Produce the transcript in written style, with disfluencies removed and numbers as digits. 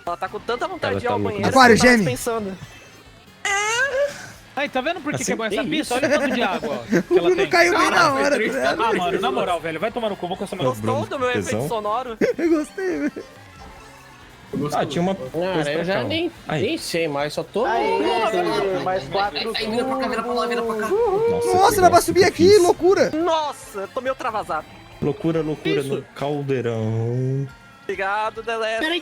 Ela tá com tanta vontade Ela de ir tá ao louca. banheiro Aquário, que eu tava geme. pensando. Aí, tá vendo por que, Assim, que é bom essa que pista? isso? Olha o tanto de água O que ela Bruno tem. caiu bem na Caralho, hora, tá foi triste, ligado? Ah, mano, na moral, velho, vai tomar no cu, vou com essa mão. Gostou Bruno, do meu tesão. efeito sonoro? Eu gostei, velho. Ah, tinha uma coisa Cara, pra eu já cá, ó. nem Aí. sei mais, só tô... Mais 4 Aí, vira pra cá, vira pra lá, vira pra cá. Nossa, que dá pra bosta subir que eu aqui, fiz. loucura. Nossa, eu tomei ultravasado. Loucura no caldeirão. Obrigado, Delete. Peraí,